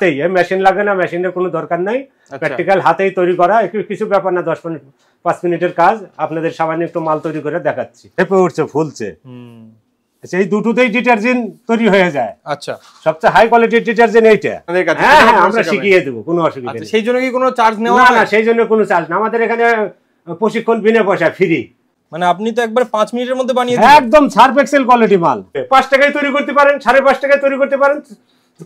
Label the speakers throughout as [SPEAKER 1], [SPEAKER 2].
[SPEAKER 1] Machine লাগে না, মেশিনের কোনো দরকার নাই, প্র্যাকটিক্যাল হাতেই তৈরি করা, একটু কিছু ব্যাপার না, 10-5 মিনিটের কাজ। আপনাদের সামান্য একটু মাল তৈরি করে দেখাচ্ছি। হেপে উঠছে, ফুলছে। এই দুটোতেই ডিটারজেন্ট তৈরি হয়ে যায়।
[SPEAKER 2] আচ্ছা,
[SPEAKER 1] সবচেয়ে হাই কোয়ালিটির ডিটারজেন্ট এইটা। হ্যাঁ হ্যাঁ, আমরা শিখিয়ে দেবো, কোনো অসুবিধা নেই।
[SPEAKER 2] সেই জন্য কি কোনো চার্জ নেওয়া
[SPEAKER 1] না? না, সেই জন্য কোনো চার্জ না, আমাদের এখানে প্রশিক্ষণ বিনা পয়সা, ফ্রি।
[SPEAKER 2] মানে আপনি তো একবার 5 মিনিটের মধ্যে বানিয়ে দিবেন,
[SPEAKER 1] একদম সার্ফ এক্সেল কোয়ালিটি মাল। 5 টাকায় তৈরি করতে পারেন, 5.5 টাকায় তৈরি করতে পারেন,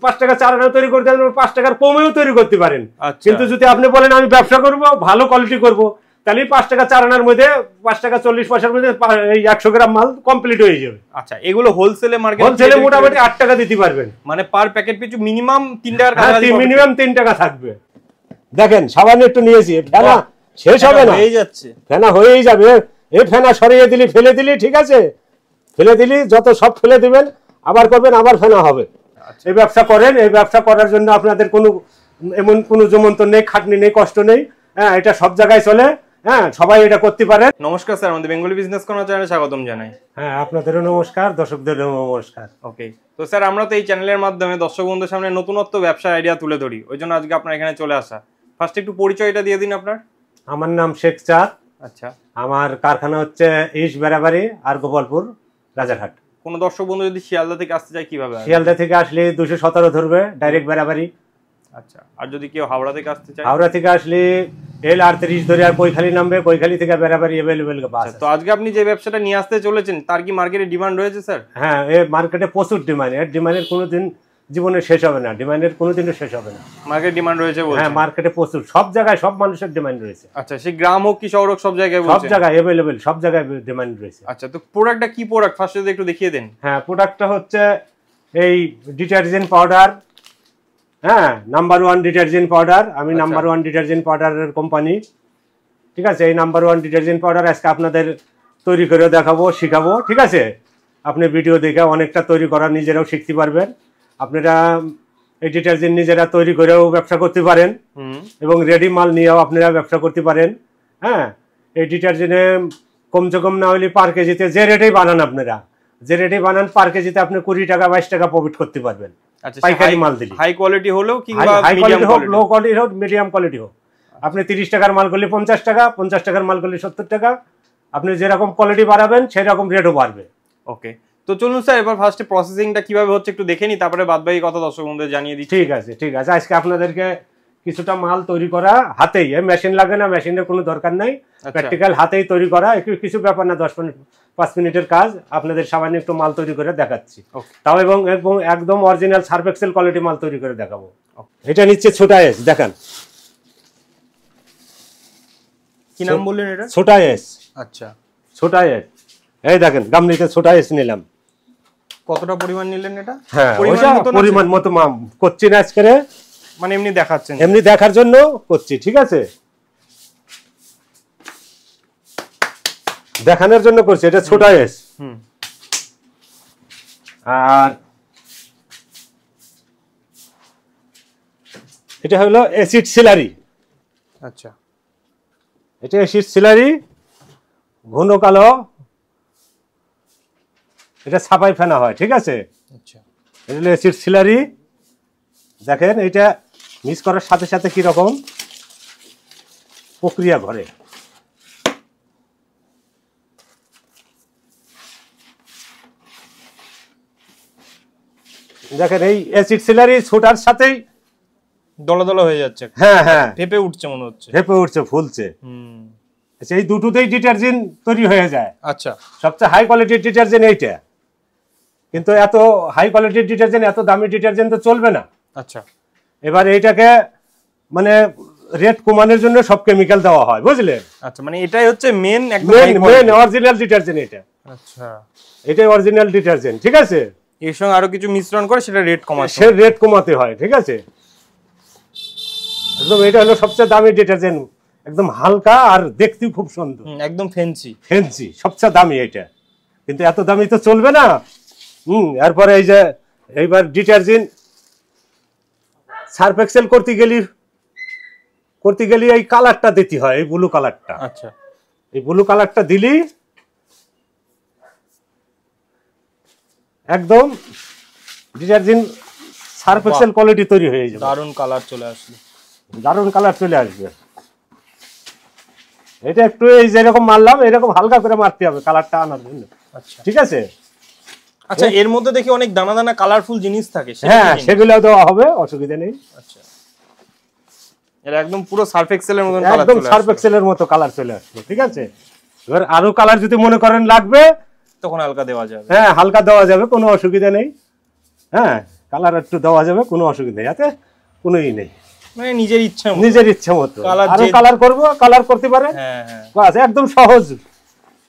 [SPEAKER 1] 5 টাকা 4 আনা তৈরি করতে পারেন, 5 টাকার কমেও তৈরি করতে পারেন। কিন্তু যদি আপনি বলেন আমি ব্যবসা করব, ভালো কোয়ালিটি করব, তাহলে 5 টাকা 4 আনার মধ্যে 5 টাকা 40 পয়সার মধ্যে এই 100 গ্রাম মাল কমপ্লিট হয়ে যাবে।
[SPEAKER 2] আচ্ছা, এগুলো হোলসেলে মার্কেটে,
[SPEAKER 1] হোলসেলে মোটামুটি 8 টাকা দিতে পারবেন।
[SPEAKER 2] মানে পার প্যাকেট পিছু মিনিমাম 3 টাকার কাছাকাছি,
[SPEAKER 1] মিনিমাম 3 টাকা থাকবে। দেখেন সামান্য একটু নিয়েছি, ফেনা শেষ হবে না,
[SPEAKER 2] হয়ে যাচ্ছে,
[SPEAKER 1] ফেনা হয়েই যাবে। এই ফেনা সরিয়ে দিলি, ফেলে দিলি, ঠিক আছে, ফেলে দিলি, যত সব ফেলে দিবেন, আবার করবেন, আবার ফেনা হবে। এই ব্যবসা করেন, এই ব্যবসা করার জন্য আপনাদের কোনো এমন কোনো জমন্তর নেই, খাটনি নেই, কষ্ট নেই। হ্যাঁ, এটা সব জায়গায় চলে। হ্যাঁ, সবাই এটা করতে পারে।
[SPEAKER 2] নমস্কার স্যার, আমাদের বেঙ্গলি বিজনেস কর্নার চ্যানেলে স্বাগতম জানাই।
[SPEAKER 1] হ্যাঁ, আপনাদেরও নমস্কার, দর্শকদেরও নমস্কার।
[SPEAKER 2] ওকে, তো স্যার আমরা তো এই চ্যানেলের মাধ্যমে দর্শক বন্ধুদের সামনে নতুনত্ব ব্যবসার আইডিয়া তুলে ধরি, ওই জন্য আজকে আপনার এখানে চলে আসা। ফার্স্ট একটু পরিচয়টা দিয়ে দিন আপনার।
[SPEAKER 1] আমার নাম শেখ চাঁদ।
[SPEAKER 2] আচ্ছা,
[SPEAKER 1] আমার কারখানা হচ্ছে ইস্ট বেড়াবাড়ি আর গোপালপুর, রাজারহাট।
[SPEAKER 2] কোন দর্শক বন্ধু যদি শিয়ালদা থেকে আসতে চায় কিভাবে?
[SPEAKER 1] শিয়ালদা থেকে আসলে 217 ধরবে, ডাইরেক্ট বেড়াবাড়ি।
[SPEAKER 2] আচ্ছা, আর যদি কেউ হাওড়া থেকে আসতে চায়?
[SPEAKER 1] হাওড়া থেকে আসলে L38 ধরে আর কৈখালি নামবে, কৈখালি থেকে বেড়াবাড়ি অ্যাভেলেবেল বাস।
[SPEAKER 2] তো আজকে আপনি যে ব্যবসাটা নিয়ে আসতে চলেছেন, তার কি মার্কেটে ডিমান্ড রয়েছে স্যার?
[SPEAKER 1] হ্যাঁ, এই মার্কেটে প্রচুর ডিমান্ড। এর ডিমান্ডের কোনোদিন জীবনে শেষ হবে না, ডিমান্ডের কোনোদিনও শেষ হবে না।
[SPEAKER 2] মার্কেট ডিমান্ড রয়েছে বলছেন?
[SPEAKER 1] হ্যাঁ, মার্কেটে প্রচুর, সব জায়গায় সব মানুষের ডিমান্ড রয়েছে।
[SPEAKER 2] আচ্ছা, সেই গ্রাম হোক কি শহর হোক, সব জায়গায় বলছেন?
[SPEAKER 1] সব জায়গায় অ্যাভেলেবেল, সব জায়গায় ডিমান্ড রয়েছে।
[SPEAKER 2] আচ্ছা, তো প্রোডাক্টটা কি প্রোডাক্ট ফার্স্ট যদি একটু দেখিয়ে দেন।
[SPEAKER 1] হ্যাঁ, প্রোডাক্টটা হচ্ছে এই ডিটারজেন্ট পাউডার। হ্যাঁ, নাম্বার 1 ডিটারজেন্ট পাউডার। আমি নাম্বার 1 ডিটারজেন্ট পাউডারের কোম্পানি, ঠিক আছে। এই নাম্বার 1 ডিটারজেন্ট পাউডার আজকে আপনাদের তৈরি করে দেখাবো, শিখাবো, ঠিক আছে। আপনি ভিডিও দেখে অনেকটা তৈরি করা নিজেরাও শিখতে পারবেন। আপনারা এই ডিটারজেন্ট নিজেরা তৈরি করেও ব্যবসা করতে পারেন, এবং রেডি মাল নিয়েও আপনারা ব্যবসা করতে পারেন। হ্যাঁ, এই ডিটারজেন্টে কমসে কম না হলে পার কেজিতে যে রেটেই বানান, আপনারা যে রেটে বানান, পার কেজিতে আপনি 20 টাকা 22 টাকা প্রফিট করতে পারবেন। পাইকারি মাল দিলে,
[SPEAKER 2] হাই কোয়ালিটি হলেও কিংবা
[SPEAKER 1] হাই কোয়ালিটি হোক, লো কোয়ালিটি হোক, মিডিয়াম কোয়ালিটি হোক, আপনি 30 টাকার মাল করলে 50 টাকা, 50 টাকার মাল করলে 70 টাকা। আপনি যেরকম কোয়ালিটি বাড়াবেন সেই রকম রেটও বাড়বে।
[SPEAKER 2] ওকে, তো চলুন স্যার এবার ফার্স্টে প্রসেসিংটা কিভাবে হচ্ছে একটু দেখে নি, তারপরে বাদবাকি কথা দর্শক বন্ধুদের জানিয়ে দিচ্ছি।
[SPEAKER 1] ঠিক আছে, ঠিক আছে। আজকে আপনাদেরকে কিছুটা মাল তৈরি করা হাতেই, মেশিন লাগে না, মেশিনের কোনো দরকার নাই, প্র্যাকটিক্যাল হাতেই তৈরি করা, একটু কিছু ব্যাপার না, 10-5 মিনিটের কাজ। আপনাদের সামান্য একটু মাল তৈরি করে দেখাচ্ছি, তাও এবং একদম অরিজিনাল সার্ফ এক্সেল কোয়ালিটি মাল তৈরি করে দেখাবো। এটা নিচ্ছে ছোটা এস, দেখেন।
[SPEAKER 2] কি নাম বললেন এটা?
[SPEAKER 1] ছোটা এস।
[SPEAKER 2] আচ্ছা,
[SPEAKER 1] ছোটা এস, এই দেখেন গামলিতে ছোটা এস নিলাম।
[SPEAKER 2] কতটা পরিমাণ নিলেন এটা?
[SPEAKER 1] হ্যাঁ, পরিমাণ মতো করছি না আজকে,
[SPEAKER 2] মানে এমনি দেখাচ্ছেন?
[SPEAKER 1] এমনি দেখার জন্য করছি, ঠিক আছে, দেখানোর জন্য করছি। এটা ছোটা এস। আর এটা হলো অ্যাসিড সিলারি।
[SPEAKER 2] আচ্ছা,
[SPEAKER 1] এটা অ্যাসিড সিলারি, ঘন কালো, এটা ছাপাই ফেনা হয়, ঠিক আছে।
[SPEAKER 2] আচ্ছা,
[SPEAKER 1] এটা হলো অ্যাসিড সিলারি। দেখেন এটা মিক্স করার সাথে সাথে কি রকম প্রক্রিয়া ঘটে। দেখেন এই অ্যাসিড সিলারি ছোটার সাথেই
[SPEAKER 2] দলা দলা হয়ে যাচ্ছে।
[SPEAKER 1] হ্যাঁ হ্যাঁ,
[SPEAKER 2] ফেপে উঠছে মনে হচ্ছে,
[SPEAKER 1] ফেপে উঠছে, ফুলছে। এই দুটোতেই ডিটারজেন্ট তৈরি হয়ে যায়।
[SPEAKER 2] আচ্ছা,
[SPEAKER 1] সবচেয়ে হাই কোয়ালিটির ডিটারজেন্ট এইটা, কিন্তু এত হাই কোয়ালিটির ডিটারজেন্ট, এত দামি ডিটারজেন্ট তো চলবে না।
[SPEAKER 2] আচ্ছা,
[SPEAKER 1] এবার এইটাকে মানে রেট কমানোর জন্য সব কেমিক্যাল দেওয়া হয়, বুঝলেন।
[SPEAKER 2] আচ্ছা, মানে এটাই হচ্ছে মেন
[SPEAKER 1] অরিজিনাল ডিটারজেন্ট এটা।
[SPEAKER 2] আচ্ছা,
[SPEAKER 1] এটাই অরিজিনাল ডিটারজেন্ট, ঠিক আছে।
[SPEAKER 2] এর সঙ্গে আরো কিছু মিশ্রণ করে সেটা রেট
[SPEAKER 1] কমাতে হয়, ঠিক আছে। একদম এটা হলো সবচেয়ে দামি ডিটারজেন্ট, একদম হালকা আর দেখতেও খুব সুন্দর,
[SPEAKER 2] একদম ফ্যান্সি,
[SPEAKER 1] সবচেয়ে দামি এটা। কিন্তু এত দামি তো চলবে না। এরপরে এই যে এইবার ডিটারজেন্ট সার্ফ এক্সেল করতে গেলে এই কালারটা দিতে হয়, এই ব্লু কালারটা।
[SPEAKER 2] আচ্ছা,
[SPEAKER 1] এই ব্লু কালারটা দিলি একদম ডিটারজেন্ট সার্ফ এক্সেল কোয়ালিটি তৈরি হয়ে যাবে।
[SPEAKER 2] দারুন কালার চলে আসবে,
[SPEAKER 1] দারুন কালার চলে আসবে। এটা একটু এই যেরকম মারলাম এরকম হালকা করে মারতে হবে কালারটা আনার জন্য।
[SPEAKER 2] আচ্ছা
[SPEAKER 1] ঠিক আছে।
[SPEAKER 2] আচ্ছা এর মধ্যে দেখি অনেক দানা দানা কালারফুল জিনিস থাকে,
[SPEAKER 1] হ্যাঁ সেগুলো দেওয়া হবে, অসুবিধা নেই।
[SPEAKER 2] আচ্ছা এটা একদম পুরো সার্ফ এক্সেলের মতন কালার,
[SPEAKER 1] একদম সার্ফ এক্সেলের মতো কালার চলে আসবে। ঠিক আছে। এবার আরো কালার যদি মনে করেন লাগবে
[SPEAKER 2] তখন হালকা দেওয়া যাবে।
[SPEAKER 1] হ্যাঁ হালকা দেওয়া যাবে, কোনো অসুবিধা নেই। হ্যাঁ কালার একটু দেওয়া যাবে, কোনো অসুবিধা নেই, যাতে কোনোই নেই,
[SPEAKER 2] মানে নিজের ইচ্ছা মতো,
[SPEAKER 1] নিজের ইচ্ছা মতো আরো কালার করবো, কালার করতে পারে।
[SPEAKER 2] হ্যাঁ হ্যাঁ
[SPEAKER 1] বাস একদম সহজ,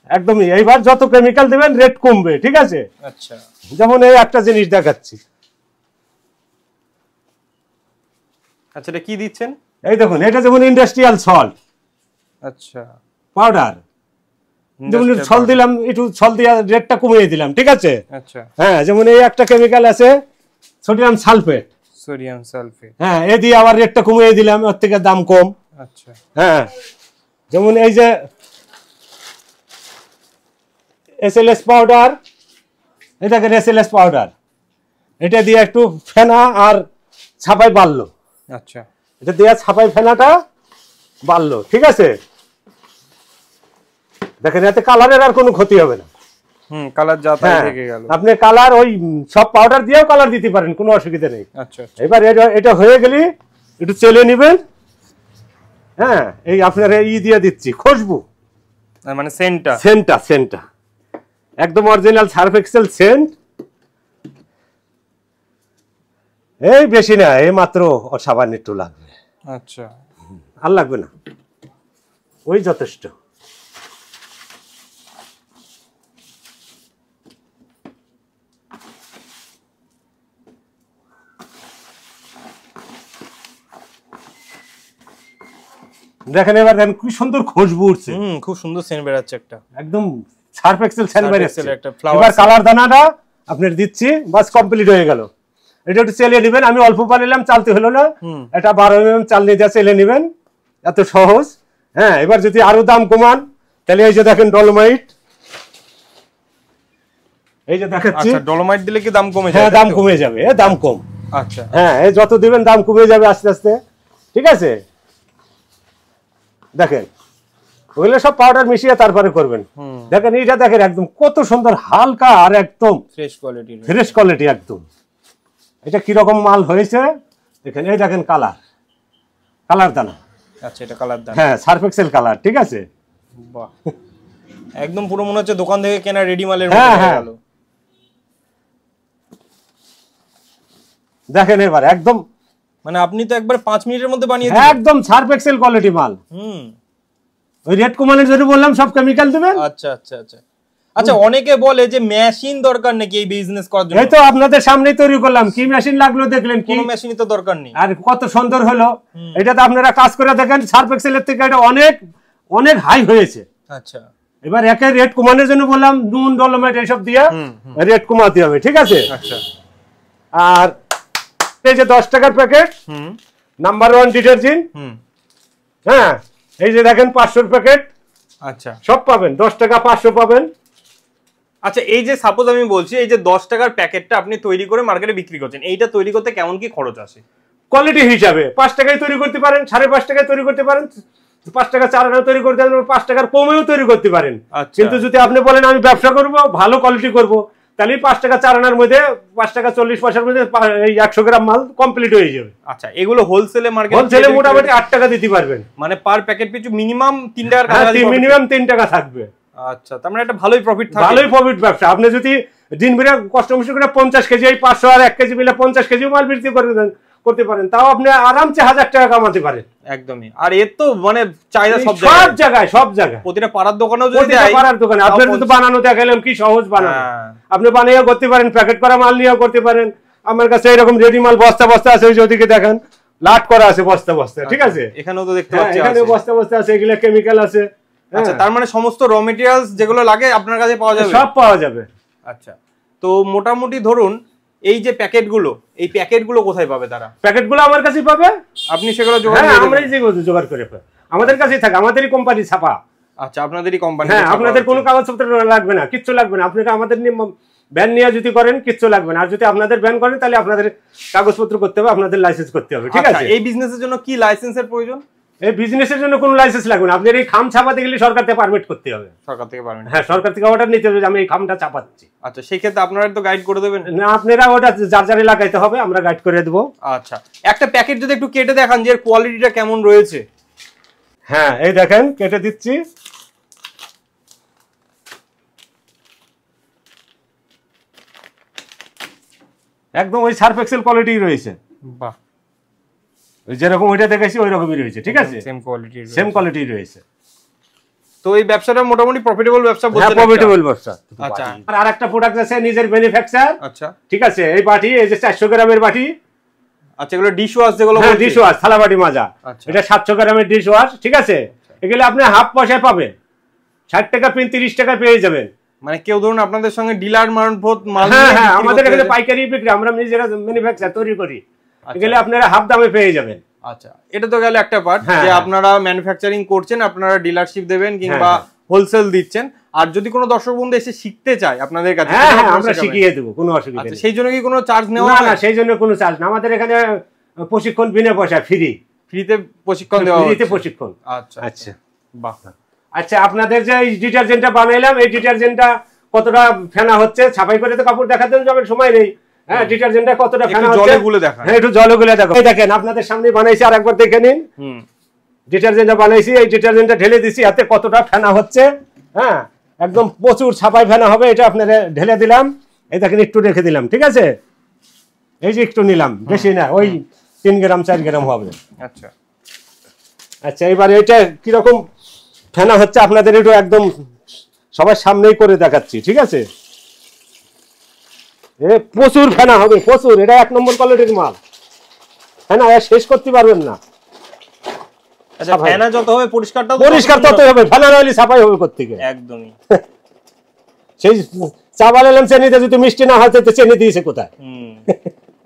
[SPEAKER 1] একদমই। এইবার যত কেমিক্যাল দিবেন রেট কমবে। ঠিক আছে।
[SPEAKER 2] আচ্ছা
[SPEAKER 1] যেমন এই একটা জিনিস দেখাচ্ছি।
[SPEAKER 2] আচ্ছা এটা কি দিচ্ছেন?
[SPEAKER 1] এই দেখুন, এটা যেমন ইন্ডাস্ট্রিয়াল সল্ট
[SPEAKER 2] আচ্ছা
[SPEAKER 1] পাউডার, যেমন সল্ট দিলাম, একটু সল্ট দিয়ে রেটটা কমিয়ে দিলাম। ঠিক আছে।
[SPEAKER 2] আচ্ছা
[SPEAKER 1] হ্যাঁ যেমন এই একটা কেমিক্যাল আছে সোডিয়াম সালফেট,
[SPEAKER 2] সোডিয়াম সালফেট,
[SPEAKER 1] হ্যাঁ এ দিয়ে আবার রেটটা কমিয়ে দিলাম, ওর থেকে দাম কম।
[SPEAKER 2] আচ্ছা
[SPEAKER 1] হ্যাঁ যেমন এই যে এসএলএস পাউডার, এটাকে এসএলএস পাউডার, এটা দিয়ে একটু ফেনা আর ছাপাই বাড়লো।
[SPEAKER 2] আচ্ছা
[SPEAKER 1] এটা দিয়ে ছাপাই ফেনাটা বাড়লো। ঠিক আছে। দেখেন এতে কালারের আর কোনো ক্ষতি হবে না।
[SPEAKER 2] কালার যা তাই থেকে গেল।
[SPEAKER 1] আপনি কালার ওই সব পাউডার দিয়েও কালার দিতে পারেন, কোনো অসুবিধা নেই।
[SPEAKER 2] আচ্ছা
[SPEAKER 1] এবার এটা হয়ে গেলে একটু চেলে নেবেন। হ্যাঁ এই আপনার ই দিয়ে দিচ্ছি খুশবু,
[SPEAKER 2] মানে সেন্টটা,
[SPEAKER 1] সেন্টটা একদম অরিজিনাল সার্ফ এক্সেল সেন্ট। এই বেশি না, এই মাত্র সাবান একটু লাগবে।
[SPEAKER 2] আচ্ছা
[SPEAKER 1] আর লাগবে না, ওই যথেষ্ট। দেখেন এবার দেখেন কি সুন্দর খুশবু উঠছে।
[SPEAKER 2] খুব সুন্দর সেন্ট বেরাচ্ছে, একটা
[SPEAKER 1] একদম সার্ফ এক্সেল সেন্ট বেরাচ্ছে।
[SPEAKER 2] একটা ফ্লাওয়ার,
[SPEAKER 1] এবার কালার দানাটা আপনার দিচ্ছি, বাস কমপ্লিট হয়ে গেল। এটা একটু চেলে নেবেন, আমি অল্প বানালাম, চালতে হলো না। এটা 12 mm চাল নিয়ে চেলে নেবেন, এত সহজ। হ্যাঁ এবার যদি আরো দাম কমান তাহলে এই যে দেখেন ডলোমাইট, এই যে দেখাচ্ছি।
[SPEAKER 2] আচ্ছা ডলোমাইট দিলে কি দাম কমে যাবে?
[SPEAKER 1] হ্যাঁ দাম কমে যাবে, দাম কম।
[SPEAKER 2] আচ্ছা
[SPEAKER 1] হ্যাঁ এই যত দিবেন দাম কমে যাবে আস্তে আস্তে। ঠিক আছে। দেখেন ওগুলো সব পাউডার মিশিয়ে তারপরে করবেন। দেখেন এইটা দেখেন একদম কত সুন্দর হালকা আর একদম ফ্রেশ কোয়ালিটি একদম। এটা কিরকম মাল হয়েছে দেখেন, এই দেখেন কালার দানা।
[SPEAKER 2] আচ্ছা এটা কালার দানা,
[SPEAKER 1] হ্যাঁ সার্ফ এক্সেল কালার। ঠিক আছে।
[SPEAKER 2] বাহ একদম পুরো মনে হচ্ছে দোকান থেকে কেনা রেডি মালের মতো হয়ে গেল।
[SPEAKER 1] দেখেন এবার একদম,
[SPEAKER 2] মানে আপনি তো একবার 5 মিনিটের মধ্যে বানিয়ে
[SPEAKER 1] দিবেন, একদম সার্ফ এক্সেল কোয়ালিটি মাল। ওই রেড কমানের জন্য বললাম সব কেমিক্যাল দিবেন।
[SPEAKER 2] আচ্ছা আচ্ছা আচ্ছা আচ্ছা অনেকে বলে যে মেশিন দরকার নাকি এই বিজনেস করার জন্য?
[SPEAKER 1] এই তো আপনাদের সামনেই তৈরি করলাম, কি মেশিন লাগলো দেখলেন? কি
[SPEAKER 2] কোনো মেশিনই তো দরকার নেই।
[SPEAKER 1] আর কত সুন্দর হলো। এটা তো আপনারা কাজ করে দেখেন, সার্ফ এক্সেলের থেকে এটা অনেক অনেক হাই হয়েছে।
[SPEAKER 2] আচ্ছা
[SPEAKER 1] এবার একে রেট কমানোর জন্য বললাম নুন ডলোমাইট এইসব দিয়ে রেট কমাতে হবে। ঠিক আছে।
[SPEAKER 2] আচ্ছা
[SPEAKER 1] আর এই যে 10 টাকার প্যাকেট নাম্বার 1 ডিটারজেন্ট, হ্যাঁ এই যে দেখেন 500 প্যাকেট।
[SPEAKER 2] আচ্ছা
[SPEAKER 1] সব পাবেন, 10 টাকা 500 পাবেন।
[SPEAKER 2] আচ্ছা এই যে সাপোজ আমি বলছি এই যে 10 টাকার প্যাকেটটা আপনি তৈরি করে মার্কেটে বিক্রি করছেন, এইটা তৈরি করতে কেমন কি খরচ আসে?
[SPEAKER 1] কোয়ালিটি হিসাবে 5 টাকায় তৈরি করতে পারেন, 5.5 টাকায় তৈরি করতে পারেন, 5 টাকা 4 আনা তৈরি করতে পারেন, 5 টাকার কমেও তৈরি করতে পারেন। কিন্তু যদি আপনি বলেন আমি ব্যবসা করব, ভালো কোয়ালিটি করব, তাহলে 5 টাকা 4 আনার মধ্যে 5 টাকা 40 পয়সার মধ্যে এই 100 গ্রাম মাল কমপ্লিট হয়ে যাবে।
[SPEAKER 2] আচ্ছা এগুলো হোলসেলে মার্কেটে,
[SPEAKER 1] হোলসেলে মোটামুটি 8 টাকা দিতে পারবেন।
[SPEAKER 2] মানে পার প্যাকেট পিছু মিনিমাম 3 টাকার কাছাকাছি,
[SPEAKER 1] মিনিমাম 3 টাকা থাকবে।
[SPEAKER 2] আচ্ছা তার মানে একটা ভালোই প্রফিট থাকে,
[SPEAKER 1] ভালোই প্রফিট ব্যবসা। আপনি যদি দিন ভরে কষ্ট মষ্ট করে 50 কেজি, এই 500 আর 1 কেজি মিলে 50 কেজি মাল বিক্রি করতে পারেন, তাও আপনি আরামসে 1000 টাকা কামাতে পারেন।
[SPEAKER 2] একদমই। আর এর তো মানে চাহিদা সব
[SPEAKER 1] জায়গায়
[SPEAKER 2] প্রতিটা পাড়ার দোকানেও যদি দেয়,
[SPEAKER 1] পাড়ার দোকানে আপনার যদি বানানো দেখাইলাম কি সহজ বানানো, আপনি বানিয়ে করতে পারেন, প্যাকেট করা মাল নিয়েও করতে পারেন। আমার কাছে এরকম রেডি মাল বস্তা বস্তা আছে, ওই ওদিকে দেখেন লাট করা আছে বস্তা বস্তা। ঠিক আছে।
[SPEAKER 2] এখানেও তো দেখতে পাচ্ছি
[SPEAKER 1] এখানে বস্তা বস্তা আছে, এগুলা কেমিক্যাল আছে।
[SPEAKER 2] আচ্ছা তার মানে সমস্ত র মেটেরিয়ালস যেগুলো লাগে আপনার কাছে পাওয়া যাবে?
[SPEAKER 1] সব পাওয়া যাবে।
[SPEAKER 2] আচ্ছা তো মোটামুটি ধরুন এই যে প্যাকেটগুলো, এই প্যাকেটগুলো কোথায় পাবে তারা?
[SPEAKER 1] প্যাকেটগুলো আমার কাছেই পাবে, আপনি সেগুলো আমরাই জোগাড় করে পাবো, আমাদের কাছেই থাকে, আমাদেরই কোম্পানি ছাপা।
[SPEAKER 2] আচ্ছা আপনাদেরই কোম্পানি।
[SPEAKER 1] হ্যাঁ আপনাদের কোনো কাগজপত্র লাগবে না, কিচ্ছু লাগবে না। আপনারা আমাদের ব্যান নিয়ে যদি করেন কিচ্ছু লাগবে না, আর যদি আপনাদের ব্যান করেন তাহলে আপনাদের কাগজপত্র করতে হবে, আপনাদের লাইসেন্স করতে হবে, ঠিক আছে?
[SPEAKER 2] এই বিজনেসের জন্য কি লাইসেন্সের প্রয়োজন?
[SPEAKER 1] এই বিজনেসের জন্য কোনো লাইসেন্স লাগবে না, আপনার এই খাম ছাপাতে গেলে সরকার থেকে পারমিট করতে হবে।
[SPEAKER 2] সরকার থেকে পারমিট?
[SPEAKER 1] হ্যাঁ, সরকার থেকে অর্ডার নিতে হবে যে আমি এই খামটা চাপাচ্ছি।
[SPEAKER 2] আচ্ছা, সেই ক্ষেত্রে আপনারা তো গাইড করে দেবেন
[SPEAKER 1] না? আপনারা ওটা যার যার লাগাইতে হবে, আমরা গাইড করে দেবো।
[SPEAKER 2] আচ্ছা, একটা প্যাকেট যদি একটু কেটে দেখান যে এর কোয়ালিটিটা কেমন রয়েছে।
[SPEAKER 1] হ্যাঁ, এই দেখেন কেটে দিচ্ছি। একদম ওই সার্ফ এক্সেল কোয়ালিটি রয়েছে।
[SPEAKER 2] বাহ,
[SPEAKER 1] ওই যেরকম ওইটা দেখেছি ওই রকমই রয়েছে, ঠিক আছে? সেম কোয়ালিটি রয়েছে।
[SPEAKER 2] তো এই ব্যবসাটা মোটামুটি প্রফিটেবল ব্যবসা বলতে?
[SPEAKER 1] হ্যাঁ, প্রফিটেবল ব্যবসা।
[SPEAKER 2] আচ্ছা,
[SPEAKER 1] আর আরেকটা প্রোডাক্ট আছে নিজের ম্যানুফ্যাকচার।
[SPEAKER 2] আচ্ছা,
[SPEAKER 1] ঠিক আছে, এই বাটি, এই যে 400 গ্রামের বাটি।
[SPEAKER 2] আচ্ছা, এগুলো ডিশ ওয়াশ যেগুলো?
[SPEAKER 1] হ্যাঁ, ডিশ ওয়াশ, থালা বাটি মাজা।
[SPEAKER 2] আচ্ছা,
[SPEAKER 1] এটা 700 গ্রামের ডিশ ওয়াশ, ঠিক আছে? এগুলো আপনি হাফ পয়সায় পাবেন, 60 টাকা পিন 30 টাকা পেয়ে যাবেন।
[SPEAKER 2] মানে কেউ ধরুন আপনাদের সঙ্গে ডিলার মারফত মাল?
[SPEAKER 1] হ্যাঁ, আমাদের এখানে পাইকারি বিক্রি, আমরা নিজেরা ম্যানুফ্যাকচার তৈরি করি। এগুলো আপনারা হাফ দামে পেয়ে যাবেন।
[SPEAKER 2] আচ্ছা, এটা তো গেল একটা পার্ট যে আপনারা ম্যানুফ্যাকচারিং করছেন, আপনারা ডিলারশিপ দেবেন কিংবা হোলসেল দিচ্ছেন। আর যদি কোনো দর্শক বন্ধু এসে শিখতে চায় আপনাদের কাছে?
[SPEAKER 1] হ্যাঁ, আমরা শিখিয়ে দেব, কোনো অসুবিধা নেই।
[SPEAKER 2] সেই জন্য কি কোনো চার্জ নেওয়া
[SPEAKER 1] হয়? না, সেই জন্য কোনো চার্জ না। আমাদের এখানে প্রশিক্ষণ বিনা পয়সা, ফ্রিতে
[SPEAKER 2] প্রশিক্ষণ দেওয়া হয়।
[SPEAKER 1] ফ্রিতে প্রশিক্ষণ।
[SPEAKER 2] আচ্ছা
[SPEAKER 1] আচ্ছা,
[SPEAKER 2] বাহ।
[SPEAKER 1] আচ্ছা, আপনাদের যে এই ডিটারজেন্টটা বানাইলাম, এই ডিটারজেন্টটা কতটা ফেনা হচ্ছে, ছাপাই করে তো কাপড় দেখাতে যাবে, সময় নেই। হ্যাঁ, ডিটারজেন্টটা কতটা ফেনা হচ্ছে
[SPEAKER 2] জলে গুলে দেখান।
[SPEAKER 1] হ্যাঁ, একটু জলে গুলে দেখো। এই দেখেন, আপনাদের সামনে বানাইছি, আর একবার দেখে নিন। ডিটারজেন্টটা বানাইছি, এই ডিটারজেন্টটা ঢেলে দিছি, এতে কতটা ফেনা হচ্ছে। হ্যাঁ, একদম প্রচুর ছাপাই ফেনা হবে। এটা আপনারা ঢেলে দিলাম, এই দেখেন একটু রেখে দিলাম, ঠিক আছে? এই যে একটু নিলাম, বেশি না, ওই 3 গ্রাম 4 গ্রাম হবে।
[SPEAKER 2] আচ্ছা
[SPEAKER 1] আচ্ছা, এবার এটা কিরকম ফেনা হচ্ছে আপনাদের একটু একদম সবার সামনেই করে দেখাচ্ছি, ঠিক আছে? প্রচুর ফেনা হবে, প্রচুর। এটা 1 নম্বর কোয়ালিটির মাল। ফেনা শেষ করতে পারবেন না।
[SPEAKER 2] আচ্ছা, ফেনা যত হবে পরিষ্কার
[SPEAKER 1] তত হবে, ফেনা না হলে ছাপাই হবে কোত্থেকে?
[SPEAKER 2] একদমই।
[SPEAKER 1] সেই চা বানালাম, চিনিতে যদি মিষ্টি না হয় তো চিনি দিয়েছে কোথায়?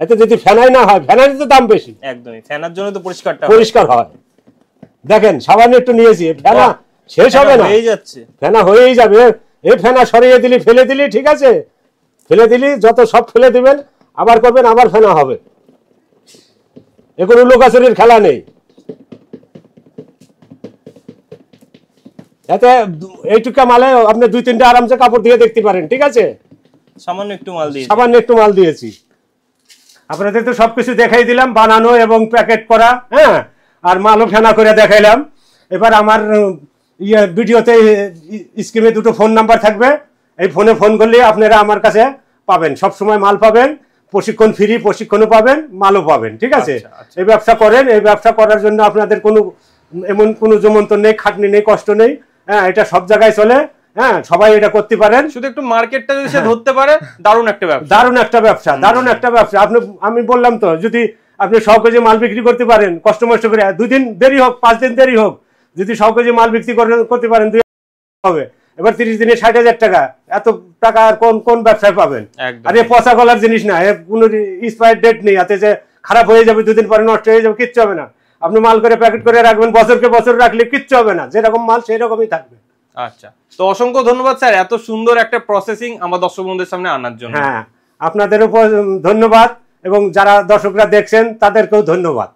[SPEAKER 1] এতে যদি ফেনাই না হয়, ফেনার তো দাম বেশি।
[SPEAKER 2] একদমই, ফেনার জন্য তো
[SPEAKER 1] পরিষ্কার হয়। দেখেন, সাবান একটু নিয়েছি, ফেনা শেষ হবে না,
[SPEAKER 2] হয়ে যাচ্ছে,
[SPEAKER 1] ফেনা হয়েই যাবে। এই ফেনা সরিয়ে দিলি, ফেলে দিলি, ঠিক আছে? ফেলে দিলি, যত সব ফেলে দিবেন, আবার করবেন, আবার ফেনা হবে। এগুলো লোকাচুরির খেলা নেই। এতে এইটুকা মালে আপনি 2-3টা আরামসে কাপড় দিয়ে দেখতে পারেন, ঠিক আছে?
[SPEAKER 2] সামান্য একটু মাল
[SPEAKER 1] দিয়েছি। আপনাদের তো সবকিছু দেখাই দিলাম, বানানো এবং প্যাকেট করা। হ্যাঁ, আর মালও ফেনা করে দেখাইলাম। এবার আমার ভিডিওতে স্ক্রিনে 2টো ফোন নাম্বার থাকবে, এই ফোনে ফোন করলে আপনারা আমার কাছে পাবেন, সব সময় মাল পাবেন, প্রশিক্ষণ ফ্রি, প্রশিক্ষণও পাবেন, মালও পাবেন, ঠিক আছে? এই ব্যবসা করেন, এই ব্যবসা করার জন্য আপনাদের কোনো এমন কোনো জমন্তর নেই, খাটনি নেই, কষ্ট নেই। হ্যাঁ, এটা সব জায়গায় চলে। হ্যাঁ, সবাই এটা করতে পারেন,
[SPEAKER 2] শুধু একটু মার্কেটটা যদি সে ধরতে পারে। দারুণ একটা ব্যবসা। আমি বললাম তো, যদি আপনি 100 কেজি মাল বিক্রি করতে পারেন, কষ্ট মষ্ট করে, 2 দিন দেরি হোক, 5 দিন দেরি হোক, যদি 100 কেজি মাল বিক্রি করতে পারেন, 2 হবে। এবার 30 দিনে 60,000 টাকা। এত টাকা আর কোন ব্যবসায় পাবেন? আর এই পচা গলার জিনিস না, এর কোনো এক্সপায়ার ডেট নেই, এতে যে খারাপ হয়ে যাবে, 2 দিন পরে নষ্ট হয়ে যাবে, কিচ্ছু হবে না। আপনি মাল করে প্যাকেট করে রাখবেন, বছরকে বছর রাখলে কিচ্ছু হবে না, যেরকম মাল সেই রকমই থাকবে। আচ্ছা, তো অসংখ্য ধন্যবাদ স্যার, এত সুন্দর একটা প্রসেসিং আমার দর্শক বন্ধুদের সামনে আনার জন্য।
[SPEAKER 1] হ্যাঁ, আপনাদেরও ধন্যবাদ, এবং যারা দর্শকরা দেখছেন তাদেরকেও ধন্যবাদ।